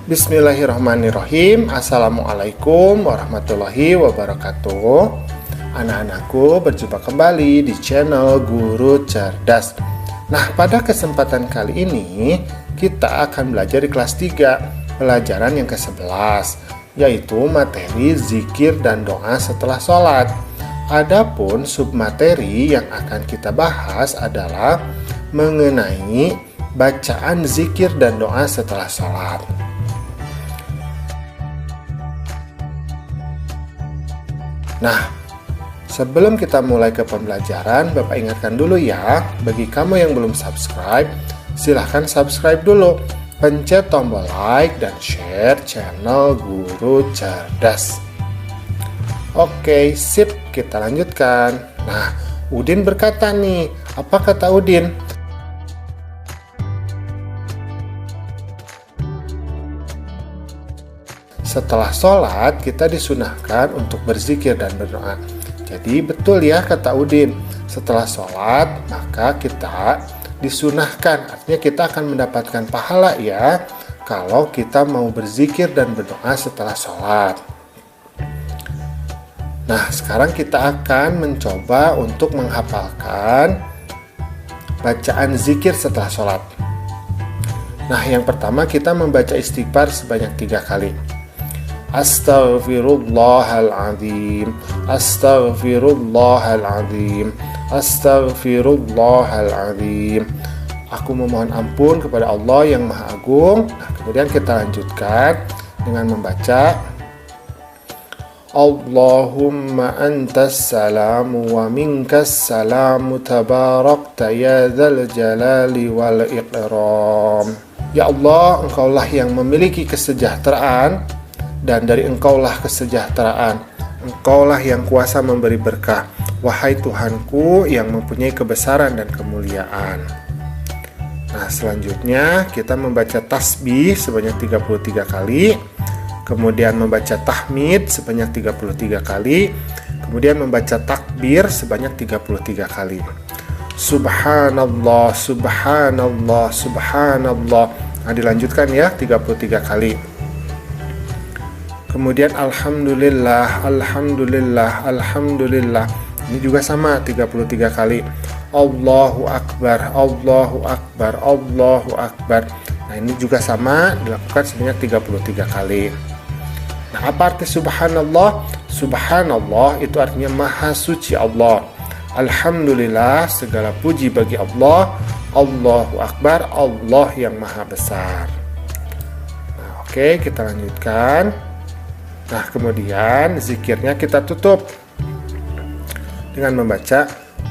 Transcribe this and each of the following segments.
Bismillahirrahmanirrahim. Assalamualaikum warahmatullahi wabarakatuh. Anak-anakku, berjumpa kembali di channel Guru Cerdas. Nah, pada kesempatan kali ini kita akan belajar di kelas 3, pelajaran yang ke-11, yaitu materi zikir dan doa setelah sholat. Adapun submateri yang akan kita bahas adalah mengenai bacaan zikir dan doa setelah sholat. Nah, sebelum kita mulai ke pembelajaran, Bapak ingatkan dulu ya, bagi kamu yang belum subscribe, silahkan subscribe dulu. Pencet tombol like dan share channel Guru Cerdas. Oke, sip, kita lanjutkan. Nah, Udin berkata nih, apa kata Udin? Setelah sholat, kita disunahkan untuk berzikir dan berdoa. Jadi betul ya kata Udin, setelah sholat maka kita disunahkan, artinya kita akan mendapatkan pahala ya kalau kita mau berzikir dan berdoa setelah sholat. Nah, sekarang kita akan mencoba untuk menghafalkan bacaan zikir setelah sholat. Nah, yang pertama kita membaca istighfar sebanyak 3 kali. Astaghfirullahaladzim, astaghfirullahaladzim, astaghfirullahaladzim. Aku memohon ampun kepada Allah yang Maha Agung. Nah, kemudian kita lanjutkan dengan membaca Allahumma antas salamu wa minkas salamu tabarakta ya dzal jalali wal ikram. Ya Allah, Engkaulah yang memiliki kesejahteraan dan dari Engkaulah kesejahteraan. Engkaulah yang kuasa memberi berkah. Wahai Tuhanku yang mempunyai kebesaran dan kemuliaan. Nah, selanjutnya kita membaca tasbih sebanyak 33 kali. Kemudian membaca tahmid sebanyak 33 kali. Kemudian membaca takbir sebanyak 33 kali. Subhanallah, subhanallah, subhanallah. Nah, dilanjutkan ya 33 kali. Kemudian alhamdulillah, alhamdulillah, alhamdulillah. Ini juga sama 33 kali. Allahu akbar, Allahu akbar, Allahu akbar. Nah, ini juga sama dilakukan sebanyak 33 kali. Nah, apa arti subhanallah? Subhanallah itu artinya maha suci Allah. Alhamdulillah, segala puji bagi Allah. Allahu akbar, Allah yang maha besar. Nah, oke, kita lanjutkan. Nah, kemudian zikirnya kita tutup dengan membaca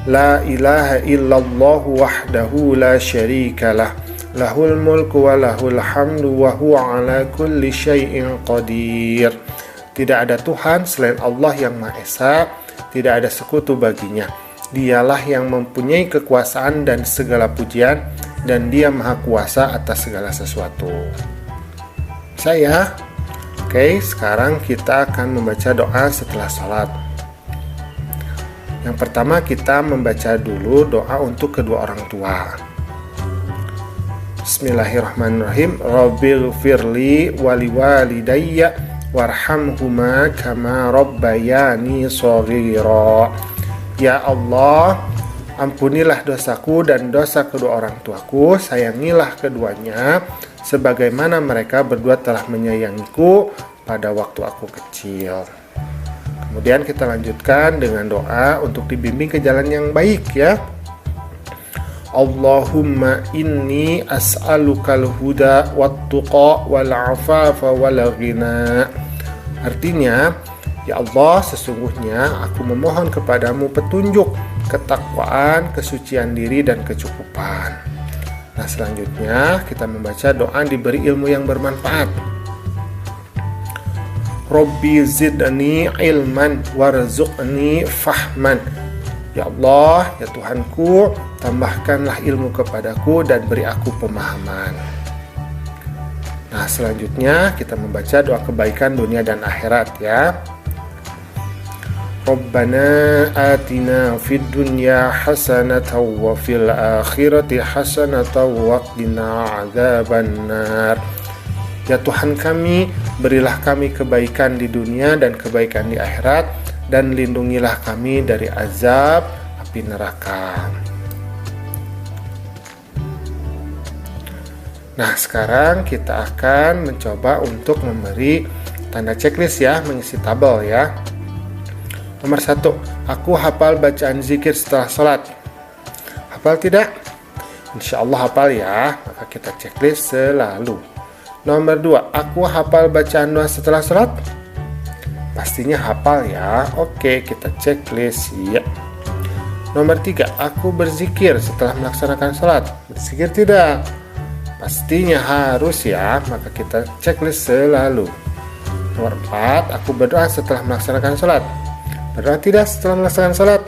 La ilaha illallah wahdahu la syarikalah, lahul mulku wa lahul hamdu wa huwa ala kulli syai'in qadir. Tidak ada Tuhan selain Allah yang Maha Esa, tidak ada sekutu baginya. Dialah yang mempunyai kekuasaan dan segala pujian, dan Dia Maha Kuasa atas segala sesuatu. Saya Oke, sekarang kita akan membaca doa setelah sholat. Yang pertama kita membaca dulu doa untuk kedua orang tua. Bismillahirrahmanirrahim. Rabbighfirli waliwalidayya warhamhuma kama rabbayani shaghira. Ya Allah, ampunilah dosaku dan dosa kedua orang tuaku, sayangilah keduanya sebagaimana mereka berdua telah menyayangiku pada waktu aku kecil. Kemudian kita lanjutkan dengan doa untuk dibimbing ke jalan yang baik ya. Allahumma inni as'alukal huda wat-tuqa wal afafa wal ghina. Artinya, ya Allah, sesungguhnya aku memohon kepadamu petunjuk, ketakwaan, kesucian diri dan kecukupan. Nah, selanjutnya kita membaca doa diberi ilmu yang bermanfaat. Rabbi zidni ilman warzuqni fahman. Ya Allah, ya Tuhanku, tambahkanlah ilmu kepadaku dan beri aku pemahaman. Nah, selanjutnya kita membaca doa kebaikan dunia dan akhirat ya. Rabbana atina fid dunya hasanatan wa fil akhirati hasanatan wa qina adzabannar. Ya Tuhan kami, berilah kami kebaikan di dunia dan kebaikan di akhirat, dan lindungilah kami dari azab api neraka. Nah, sekarang kita akan mencoba untuk memberi tanda checklist ya, mengisi tabel ya. Nomor 1, aku hafal bacaan zikir setelah sholat. Hafal tidak? Insya Allah hafal ya, maka kita checklist selalu. Nomor 2, aku hafal bacaan doa setelah sholat. Pastinya hafal ya. Oke, kita checklist ya. Nomor 3, aku berzikir setelah melaksanakan sholat. Berzikir tidak? Pastinya harus ya, maka kita checklist selalu. Nomor 4, aku berdoa setelah melaksanakan sholat. Berdoa tidak setelah melaksanakan sholat?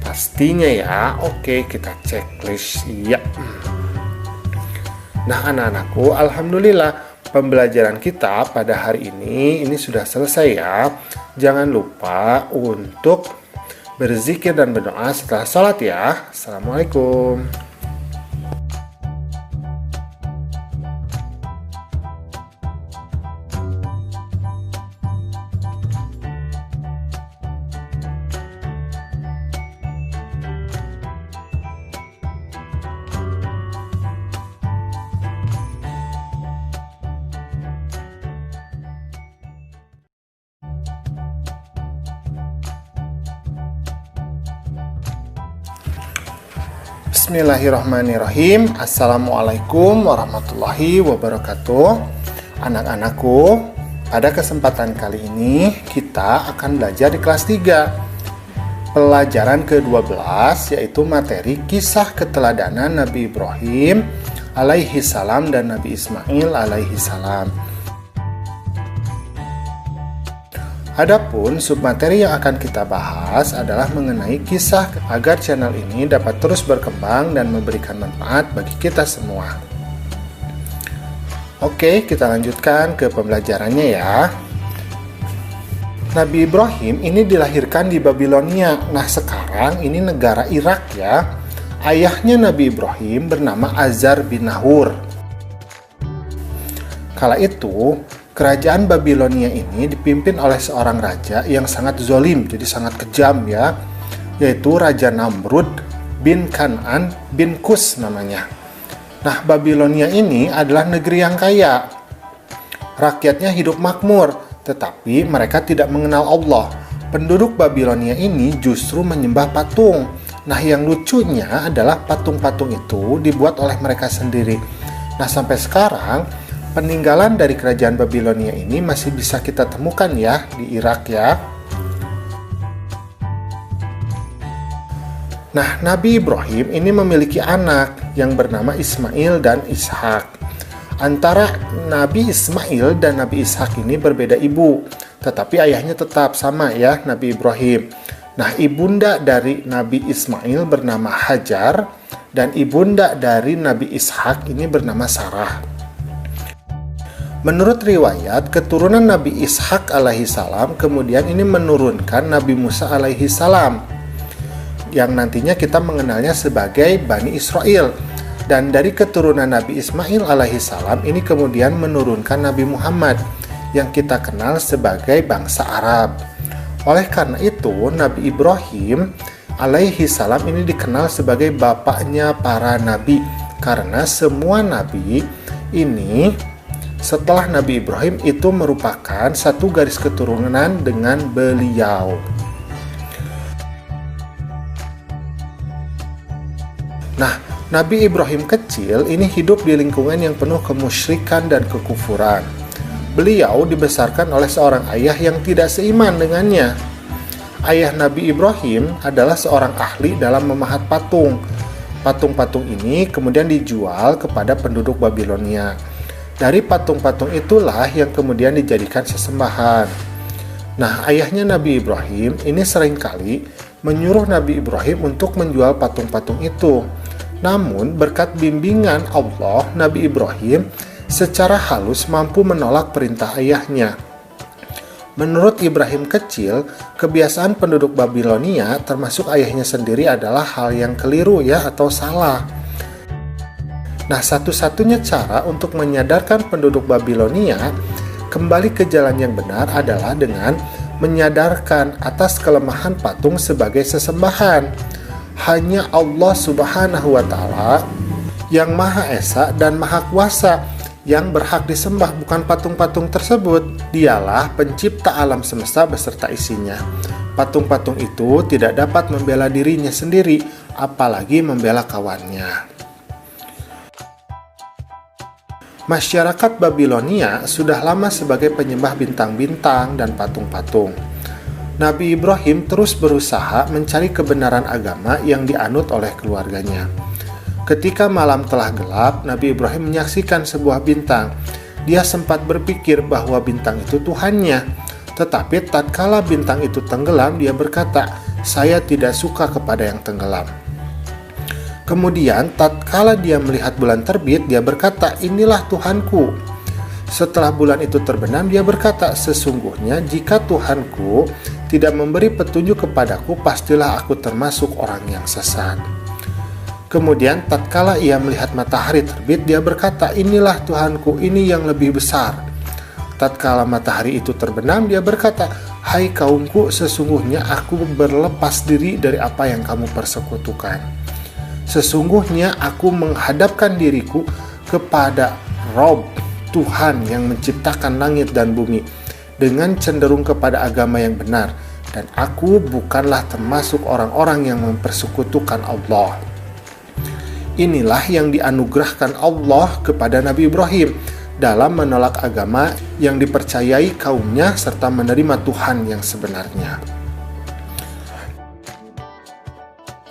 Pastinya ya. Oke, kita checklist ya. Nah anak-anakku, alhamdulillah pembelajaran kita pada hari ini sudah selesai ya. Jangan lupa untuk berzikir dan berdoa setelah sholat ya. Assalamualaikum. Bismillahirrahmanirrahim. Assalamualaikum warahmatullahi wabarakatuh. Anak-anakku, pada kesempatan kali ini kita akan belajar di kelas 3, pelajaran ke-12, yaitu materi kisah keteladanan Nabi Ibrahim alaihi salam dan Nabi Ismail alaihi salam. Adapun submateri yang akan kita bahas adalah mengenai kisah agar channel ini dapat terus berkembang dan memberikan manfaat bagi kita semua. Oke, kita lanjutkan ke pembelajarannya ya. Nabi Ibrahim ini dilahirkan di Babilonia. Nah, sekarang ini negara Irak ya. Ayahnya Nabi Ibrahim bernama Azar bin Nahur. Kala itu, kerajaan Babilonia ini dipimpin oleh seorang raja yang sangat zolim, jadi sangat kejam ya, yaitu Raja Namrud bin Kan'an bin Kus namanya. Nah, Babilonia ini adalah negeri yang kaya. Rakyatnya hidup makmur, tetapi mereka tidak mengenal Allah. Penduduk Babilonia ini justru menyembah patung. Nah, yang lucunya adalah patung-patung itu dibuat oleh mereka sendiri. Nah, sampai sekarang peninggalan dari kerajaan Babilonia ini masih bisa kita temukan ya di Irak ya. Nah, Nabi Ibrahim ini memiliki anak yang bernama Ismail dan Ishak. Antara Nabi Ismail dan Nabi Ishak ini berbeda ibu, tetapi ayahnya tetap sama ya, Nabi Ibrahim. Nah, ibunda dari Nabi Ismail bernama Hajar dan ibunda dari Nabi Ishak ini bernama Sarah. Menurut riwayat, keturunan Nabi Ishak alaihi salam kemudian ini menurunkan Nabi Musa alaihi salam, yang nantinya kita mengenalnya sebagai Bani Israel. Dan dari keturunan Nabi Ismail alaihi salam ini kemudian menurunkan Nabi Muhammad, yang kita kenal sebagai bangsa Arab. Oleh karena itu, Nabi Ibrahim alaihi salam ini dikenal sebagai bapaknya para nabi, karena semua nabi ini setelah Nabi Ibrahim itu merupakan satu garis keturunan dengan beliau. Nah, Nabi Ibrahim kecil ini hidup di lingkungan yang penuh kemusyrikan dan kekufuran. Beliau dibesarkan oleh seorang ayah yang tidak seiman dengannya. Ayah Nabi Ibrahim adalah seorang ahli dalam memahat patung. Patung-patung ini kemudian dijual kepada penduduk Babilonia. Dari patung-patung itulah yang kemudian dijadikan sesembahan. Nah, ayahnya Nabi Ibrahim ini seringkali menyuruh Nabi Ibrahim untuk menjual patung-patung itu. Namun, berkat bimbingan Allah, Nabi Ibrahim secara halus mampu menolak perintah ayahnya. Menurut Ibrahim kecil, kebiasaan penduduk Babilonia termasuk ayahnya sendiri adalah hal yang keliru ya, atau salah. Nah, satu-satunya cara untuk menyadarkan penduduk Babilonia kembali ke jalan yang benar adalah dengan menyadarkan atas kelemahan patung sebagai sesembahan. Hanya Allah Subhanahu wa Ta'ala yang Maha Esa dan Maha Kuasa yang berhak disembah, bukan patung-patung tersebut. Dialah pencipta alam semesta beserta isinya. Patung-patung itu tidak dapat membela dirinya sendiri, apalagi membela kawannya. Masyarakat Babilonia sudah lama sebagai penyembah bintang-bintang dan patung-patung. Nabi Ibrahim terus berusaha mencari kebenaran agama yang dianut oleh keluarganya. Ketika malam telah gelap, Nabi Ibrahim menyaksikan sebuah bintang. Dia sempat berpikir bahwa bintang itu Tuhannya. Tetapi tatkala bintang itu tenggelam, dia berkata, "Saya tidak suka kepada yang tenggelam." Kemudian tatkala dia melihat bulan terbit, dia berkata, "Inilah Tuhanku." Setelah bulan itu terbenam, dia berkata, "Sesungguhnya jika Tuhanku tidak memberi petunjuk kepadaku, pastilah aku termasuk orang yang sesat." Kemudian tatkala ia melihat matahari terbit, dia berkata, "Inilah Tuhanku, ini yang lebih besar." Tatkala matahari itu terbenam, dia berkata, "Hai kaumku, sesungguhnya aku berlepas diri dari apa yang kamu persekutukan. Sesungguhnya aku menghadapkan diriku kepada Rob, Tuhan yang menciptakan langit dan bumi, dengan cenderung kepada agama yang benar, dan aku bukanlah termasuk orang-orang yang mempersekutukan Allah." Inilah yang dianugerahkan Allah kepada Nabi Ibrahim dalam menolak agama yang dipercayai kaumnya serta menerima Tuhan yang sebenarnya.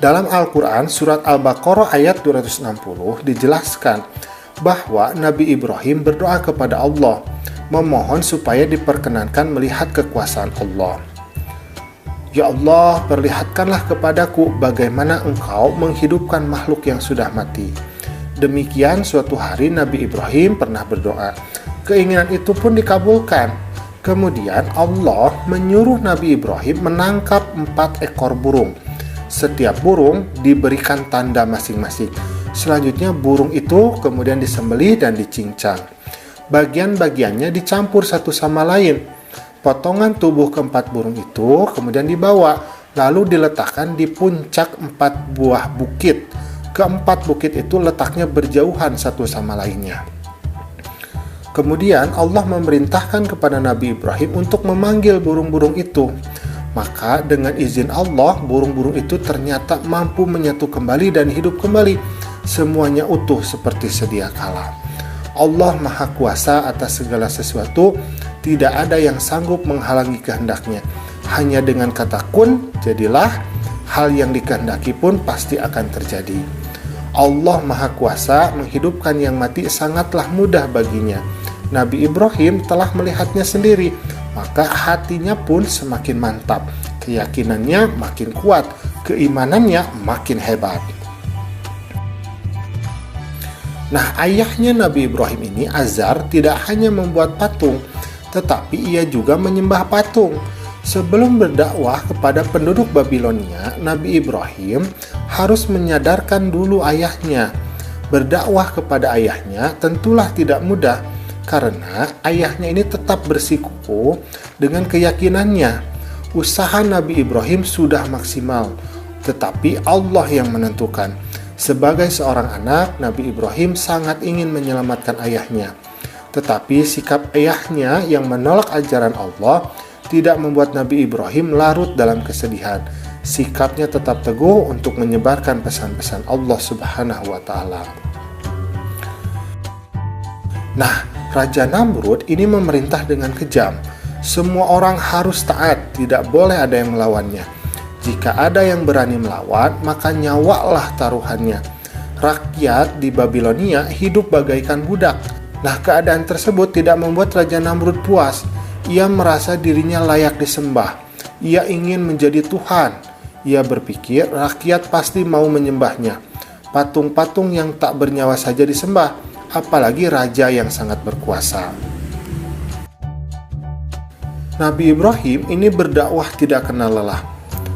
Dalam Al-Quran, surat Al-Baqarah ayat 260 dijelaskan bahwa Nabi Ibrahim berdoa kepada Allah, memohon supaya diperkenankan melihat kekuasaan Allah. "Ya Allah, perlihatkanlah kepadaku bagaimana Engkau menghidupkan makhluk yang sudah mati." Demikian suatu hari Nabi Ibrahim pernah berdoa. Keinginan itu pun dikabulkan. Kemudian Allah menyuruh Nabi Ibrahim menangkap 4 ekor burung. Setiap burung diberikan tanda masing-masing. Selanjutnya burung itu kemudian disembelih dan dicincang. Bagian-bagiannya dicampur satu sama lain. Potongan tubuh keempat burung itu kemudian dibawa, lalu diletakkan di puncak 4 buah bukit. Keempat bukit itu letaknya berjauhan satu sama lainnya. Kemudian Allah memerintahkan kepada Nabi Ibrahim untuk memanggil burung-burung itu. Maka dengan izin Allah, burung-burung itu ternyata mampu menyatu kembali dan hidup kembali. Semuanya utuh seperti sedia kala. Allah Maha Kuasa atas segala sesuatu, tidak ada yang sanggup menghalangi kehendaknya. Hanya dengan kata kun, jadilah, hal yang dikehendaki pun pasti akan terjadi. Allah Maha Kuasa menghidupkan yang mati sangatlah mudah baginya. Nabi Ibrahim telah melihatnya sendiri, maka hatinya pun semakin mantap, keyakinannya makin kuat, keimanannya makin hebat. Nah, ayahnya Nabi Ibrahim ini, Azar, tidak hanya membuat patung, tetapi ia juga menyembah patung. Sebelum berdakwah kepada penduduk Babilonia, Nabi Ibrahim harus menyadarkan dulu ayahnya. Berdakwah kepada ayahnya tentulah tidak mudah, karena ayahnya ini tetap bersikukuh dengan keyakinannya. Usaha Nabi Ibrahim sudah maksimal, tetapi Allah yang menentukan. Sebagai seorang anak, Nabi Ibrahim sangat ingin menyelamatkan ayahnya. Tetapi sikap ayahnya yang menolak ajaran Allah tidak membuat Nabi Ibrahim larut dalam kesedihan. Sikapnya tetap teguh untuk menyebarkan pesan-pesan Allah Subhanahu wa Ta'ala. Nah, Raja Namrud ini memerintah dengan kejam. Semua orang harus taat, tidak boleh ada yang melawannya. Jika ada yang berani melawan, maka nyawalah taruhannya. Rakyat di Babilonia hidup bagaikan budak. Nah, keadaan tersebut tidak membuat Raja Namrud puas. Ia merasa dirinya layak disembah. Ia ingin menjadi Tuhan. Ia berpikir rakyat pasti mau menyembahnya. Patung-patung yang tak bernyawa saja disembah, apalagi raja yang sangat berkuasa. Nabi Ibrahim ini berdakwah tidak kenal lelah.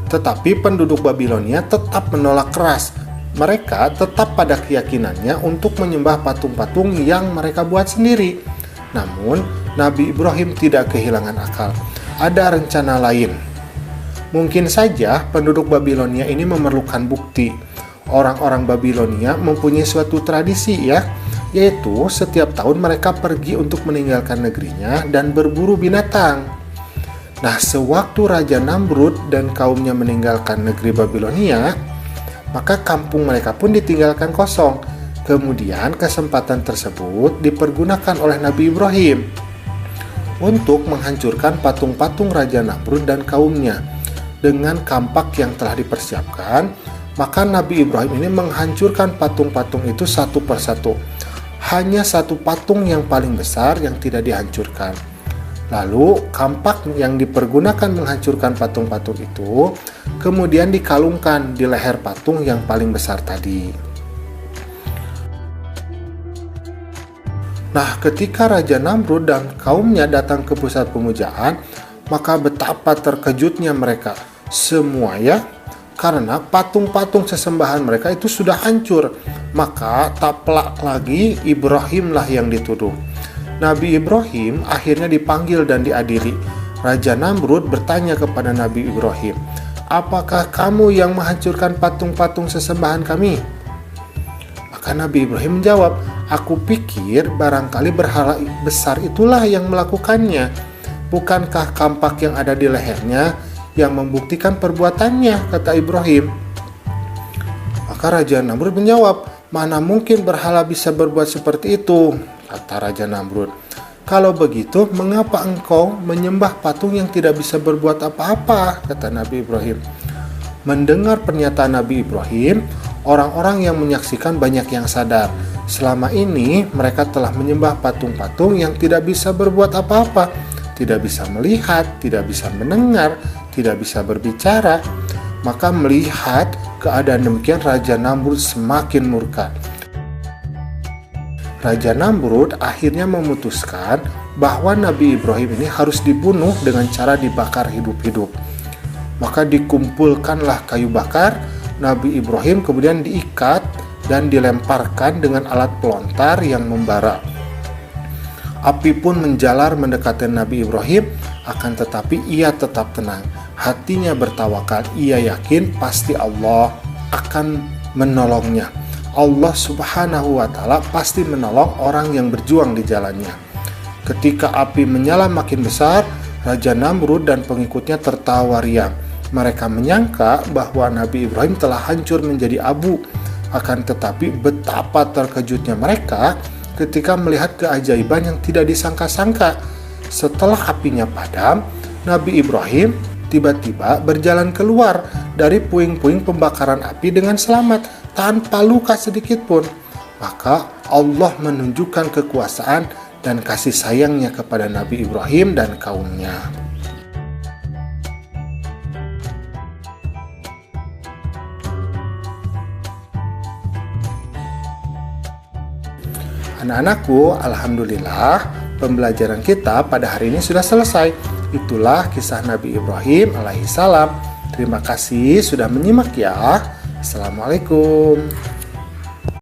Tetapi penduduk Babilonia tetap menolak keras. mereka tetap pada keyakinannya untuk menyembah patung-patung yang mereka buat sendiri. Namun, Nabi Ibrahim tidak kehilangan akal. Ada rencana lain. Mungkin saja penduduk Babilonia ini memerlukan bukti. Orang-orang Babilonia mempunyai suatu tradisi yaitu setiap tahun mereka pergi untuk meninggalkan negerinya dan berburu binatang. Nah, sewaktu Raja Namrud dan kaumnya meninggalkan negeri Babilonia, maka kampung mereka pun ditinggalkan kosong. Kemudian kesempatan tersebut dipergunakan oleh Nabi Ibrahim untuk menghancurkan patung-patung Raja Namrud dan kaumnya. Dengan kampak yang telah dipersiapkan, maka Nabi Ibrahim ini menghancurkan patung-patung itu satu persatu. Hanya satu patung yang paling besar yang tidak dihancurkan. Lalu kampak yang dipergunakan menghancurkan patung-patung itu kemudian dikalungkan di leher patung yang paling besar tadi. Nah, ketika Raja Namrud dan kaumnya datang ke pusat pemujaan, maka betapa terkejutnya mereka semua karena patung-patung sesembahan mereka itu sudah hancur. Maka tak pelak lagi Ibrahimlah yang dituduh. Nabi Ibrahim akhirnya dipanggil dan diadili. Raja Namrud bertanya kepada Nabi Ibrahim, "Apakah kamu yang menghancurkan patung-patung sesembahan kami?" Maka Nabi Ibrahim menjawab, "Aku pikir barangkali berhala besar itulah yang melakukannya. Bukankah kampak yang ada di lehernya yang membuktikan perbuatannya?" kata Ibrahim. Maka Raja Namrud menjawab, "Mana mungkin berhala bisa berbuat seperti itu?" kata Raja Namrud. "Kalau begitu, mengapa engkau menyembah patung yang tidak bisa berbuat apa-apa?" kata Nabi Ibrahim. Mendengar pernyataan Nabi Ibrahim, orang-orang yang menyaksikan banyak yang sadar. Selama ini mereka telah menyembah patung-patung yang tidak bisa berbuat apa-apa, tidak bisa melihat, tidak bisa mendengar, tidak bisa berbicara. Maka melihat keadaan demikian, Raja Namrud semakin murka. Raja Namrud akhirnya memutuskan bahwa Nabi Ibrahim ini harus dibunuh dengan cara dibakar hidup-hidup. Maka dikumpulkanlah kayu bakar, Nabi Ibrahim kemudian diikat dan dilemparkan dengan alat pelontar yang membara. Api pun menjalar mendekati Nabi Ibrahim, akan tetapi ia tetap tenang. Hatinya bertawakal, ia yakin pasti Allah akan menolongnya. Allah Subhanahu wa Ta'ala pasti menolong orang yang berjuang di jalannya. Ketika api menyala makin besar, Raja Namrud dan pengikutnya tertawa riang. Mereka menyangka bahwa Nabi Ibrahim telah hancur menjadi abu. Akan tetapi betapa terkejutnya mereka ketika melihat keajaiban yang tidak disangka-sangka. Setelah apinya padam, Nabi Ibrahim tiba-tiba berjalan keluar dari puing-puing pembakaran api dengan selamat, tanpa luka sedikit pun. Maka Allah menunjukkan kekuasaan dan kasih sayangnya kepada Nabi Ibrahim dan kaumnya. Anak-anakku, alhamdulillah pembelajaran kita pada hari ini sudah selesai. Itulah kisah Nabi Ibrahim alaihissalam. Terima kasih sudah menyimak ya. Assalamualaikum.